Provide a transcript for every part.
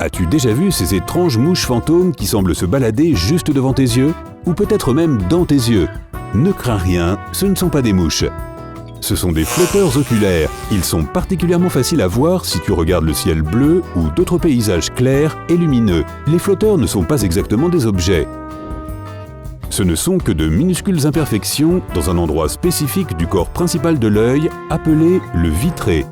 As-tu déjà vu ces étranges mouches fantômes qui semblent se balader juste devant tes yeux? Ou peut-être même dans tes yeux? Ne crains rien, ce ne sont pas des mouches. Ce sont des flotteurs oculaires. Ils sont particulièrement faciles à voir si tu regardes le ciel bleu ou d'autres paysages clairs et lumineux. Les flotteurs ne sont pas exactement des objets. Ce ne sont que de minuscules imperfections dans un endroit spécifique du corps principal de l'œil, appelé le vitré.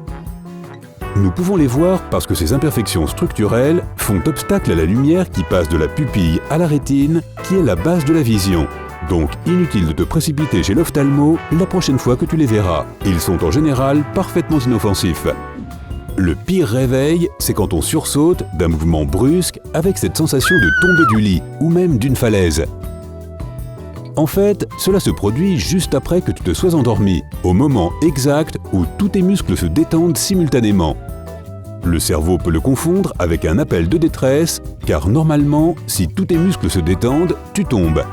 Nous pouvons les voir parce que ces imperfections structurelles font obstacle à la lumière qui passe de la pupille à la rétine, qui est la base de la vision. Donc inutile de te précipiter chez l'ophtalmo la prochaine fois que tu les verras. Ils sont en général parfaitement inoffensifs. Le pire réveil, c'est quand on sursaute d'un mouvement brusque avec cette sensation de tomber du lit ou même d'une falaise. En fait, cela se produit juste après que tu te sois endormi, au moment exact où tous tes muscles se détendent simultanément. Le cerveau peut le confondre avec un appel de détresse, car normalement, si tous tes muscles se détendent, tu tombes.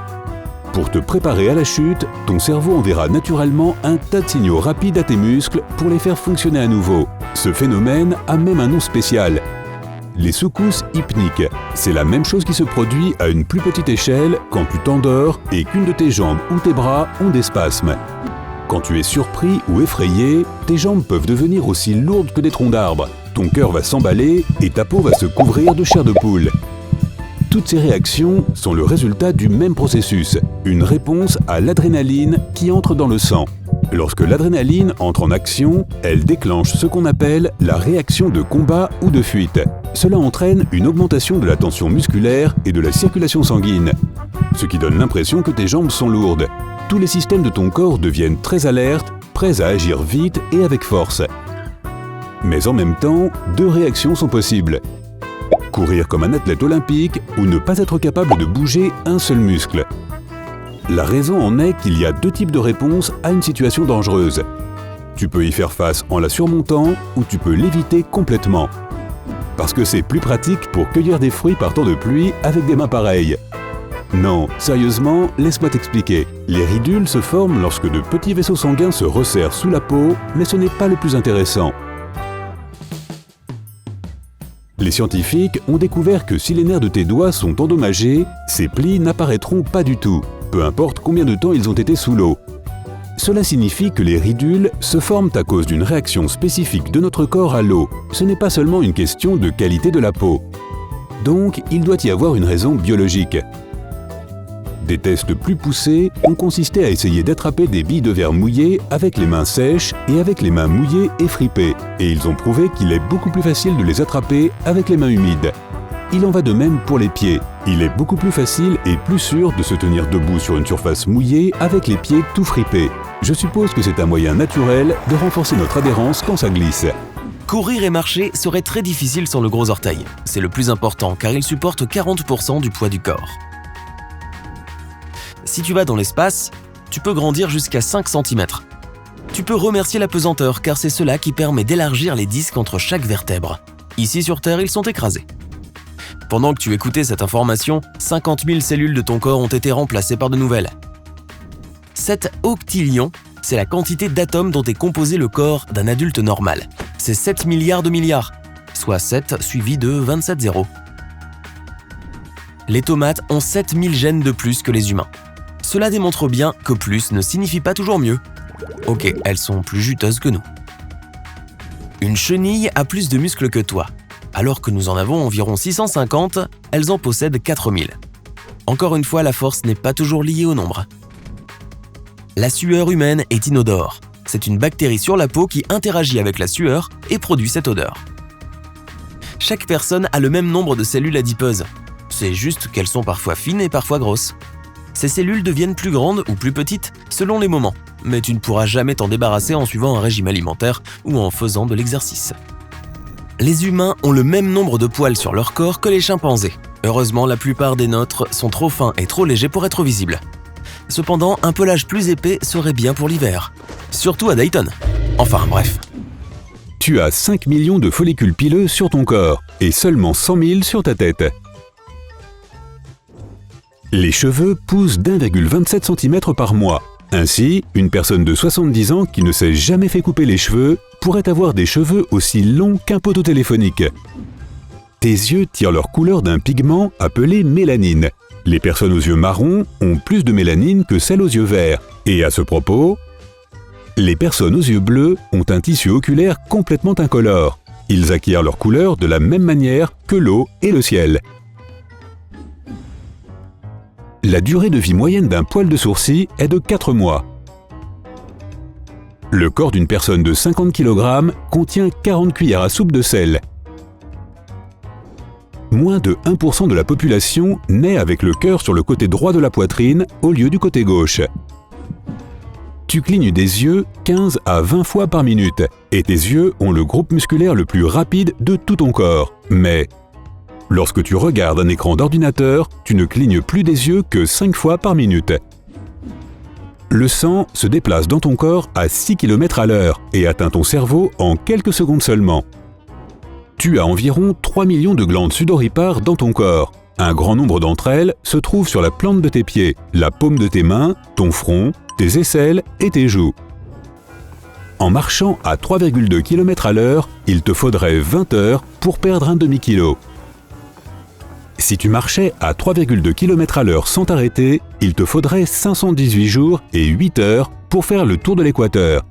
Pour te préparer à la chute, ton cerveau enverra naturellement un tas de signaux rapides à tes muscles pour les faire fonctionner à nouveau. Ce phénomène a même un nom spécial. Les secousses hypniques. C'est la même chose qui se produit à une plus petite échelle quand tu t'endors et qu'une de tes jambes ou tes bras ont des spasmes. Quand tu es surpris ou effrayé, tes jambes peuvent devenir aussi lourdes que des troncs d'arbres. Ton cœur va s'emballer et ta peau va se couvrir de chair de poule. Toutes ces réactions sont le résultat du même processus, une réponse à l'adrénaline qui entre dans le sang. Lorsque l'adrénaline entre en action, elle déclenche ce qu'on appelle la réaction de combat ou de fuite. Cela entraîne une augmentation de la tension musculaire et de la circulation sanguine, ce qui donne l'impression que tes jambes sont lourdes. Tous les systèmes de ton corps deviennent très alertes, prêts à agir vite et avec force. Mais en même temps, deux réactions sont possibles. Courir comme un athlète olympique ou ne pas être capable de bouger un seul muscle. La raison en est qu'il y a deux types de réponses à une situation dangereuse. Tu peux y faire face en la surmontant ou tu peux l'éviter complètement. Parce que c'est plus pratique pour cueillir des fruits par temps de pluie avec des mains pareilles. Non, sérieusement, laisse-moi t'expliquer. Les ridules se forment lorsque de petits vaisseaux sanguins se resserrent sous la peau, mais ce n'est pas le plus intéressant. Les scientifiques ont découvert que si les nerfs de tes doigts sont endommagés, ces plis n'apparaîtront pas du tout, peu importe combien de temps ils ont été sous l'eau. Cela signifie que les ridules se forment à cause d'une réaction spécifique de notre corps à l'eau. Ce n'est pas seulement une question de qualité de la peau. Donc, il doit y avoir une raison biologique. Des tests plus poussés ont consisté à essayer d'attraper des billes de verre mouillées avec les mains sèches et avec les mains mouillées et fripées. Et ils ont prouvé qu'il est beaucoup plus facile de les attraper avec les mains humides. Il en va de même pour les pieds. Il est beaucoup plus facile et plus sûr de se tenir debout sur une surface mouillée avec les pieds tout fripés. Je suppose que c'est un moyen naturel de renforcer notre adhérence quand ça glisse. Courir et marcher serait très difficile sans le gros orteil. C'est le plus important car il supporte 40% du poids du corps. Si tu vas dans l'espace, tu peux grandir jusqu'à 5 cm. Tu peux remercier la pesanteur car c'est cela qui permet d'élargir les disques entre chaque vertèbre. Ici sur Terre, ils sont écrasés. Pendant que tu écoutais cette information, 50 000 cellules de ton corps ont été remplacées par de nouvelles. 7 octillions, c'est la quantité d'atomes dont est composé le corps d'un adulte normal. C'est 7 milliards de milliards, soit 7 suivi de 27 zéros. Les tomates ont 7000 gènes de plus que les humains. Cela démontre bien que plus ne signifie pas toujours mieux. Ok, elles sont plus juteuses que nous. Une chenille a plus de muscles que toi. Alors que nous en avons environ 650, elles en possèdent 4000. Encore une fois, la force n'est pas toujours liée au nombre. La sueur humaine est inodore. C'est une bactérie sur la peau qui interagit avec la sueur et produit cette odeur. Chaque personne a le même nombre de cellules adipeuses. C'est juste qu'elles sont parfois fines et parfois grosses. Ces cellules deviennent plus grandes ou plus petites selon les moments, mais tu ne pourras jamais t'en débarrasser en suivant un régime alimentaire ou en faisant de l'exercice. Les humains ont le même nombre de poils sur leur corps que les chimpanzés. Heureusement, la plupart des nôtres sont trop fins et trop légers pour être visibles. Cependant, un pelage plus épais serait bien pour l'hiver. Surtout à Dayton. Enfin, bref. Tu as 5 millions de follicules pileux sur ton corps et seulement 100 000 sur ta tête. Les cheveux poussent d'1,27 cm par mois. Ainsi, une personne de 70 ans qui ne s'est jamais fait couper les cheveux pourrait avoir des cheveux aussi longs qu'un poteau téléphonique. Tes yeux tirent leur couleur d'un pigment appelé mélanine. Les personnes aux yeux marrons ont plus de mélanine que celles aux yeux verts. Et à ce propos, les personnes aux yeux bleus ont un tissu oculaire complètement incolore. Ils acquièrent leur couleur de la même manière que l'eau et le ciel. La durée de vie moyenne d'un poil de sourcil est de 4 mois. Le corps d'une personne de 50 kg contient 40 cuillères à soupe de sel. Moins de 1% de la population naît avec le cœur sur le côté droit de la poitrine au lieu du côté gauche. Tu clignes des yeux 15 à 20 fois par minute et tes yeux ont le groupe musculaire le plus rapide de tout ton corps. Mais lorsque tu regardes un écran d'ordinateur, tu ne clignes plus des yeux que 5 fois par minute. Le sang se déplace dans ton corps à 6 km à l'heure et atteint ton cerveau en quelques secondes seulement. Tu as environ 3 millions de glandes sudoripares dans ton corps. Un grand nombre d'entre elles se trouvent sur la plante de tes pieds, la paume de tes mains, ton front, tes aisselles et tes joues. En marchant à 3,2 km à l'heure, il te faudrait 20 heures pour perdre un demi-kilo. Si tu marchais à 3,2 km à l'heure sans t'arrêter, il te faudrait 518 jours et 8 heures pour faire le tour de l'équateur.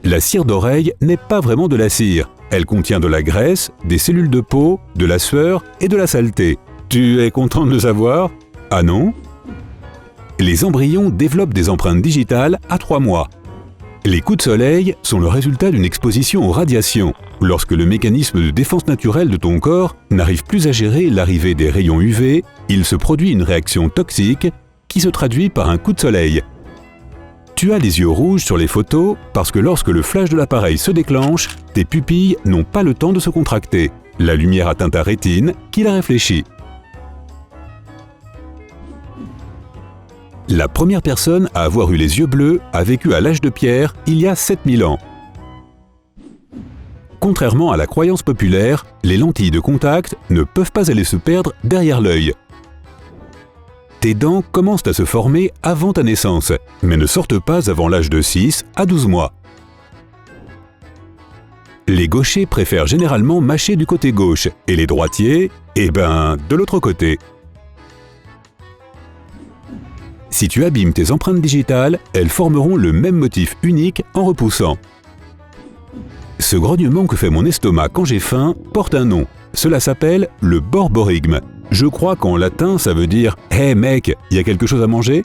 La cire d'oreille n'est pas vraiment de la cire. Elle contient de la graisse, des cellules de peau, de la sueur et de la saleté. Tu es content de le savoir? Ah non? Les embryons développent des empreintes digitales à 3 mois. Les coups de soleil sont le résultat d'une exposition aux radiations. Lorsque le mécanisme de défense naturelle de ton corps n'arrive plus à gérer l'arrivée des rayons UV, il se produit une réaction toxique qui se traduit par un coup de soleil. Tu as les yeux rouges sur les photos parce que lorsque le flash de l'appareil se déclenche, tes pupilles n'ont pas le temps de se contracter. La lumière atteint ta rétine qui la réfléchit. La première personne à avoir eu les yeux bleus a vécu à l'âge de pierre il y a 7000 ans. Contrairement à la croyance populaire, les lentilles de contact ne peuvent pas aller se perdre derrière l'œil. Tes dents commencent à se former avant ta naissance, mais ne sortent pas avant l'âge de 6 à 12 mois. Les gauchers préfèrent généralement mâcher du côté gauche et les droitiers, de l'autre côté. Si tu abîmes tes empreintes digitales, elles formeront le même motif unique en repoussant. Ce grognement que fait mon estomac quand j'ai faim porte un nom. Cela s'appelle le borborygme. Je crois qu'en latin ça veut dire « Hey mec, y a quelque chose à manger ?»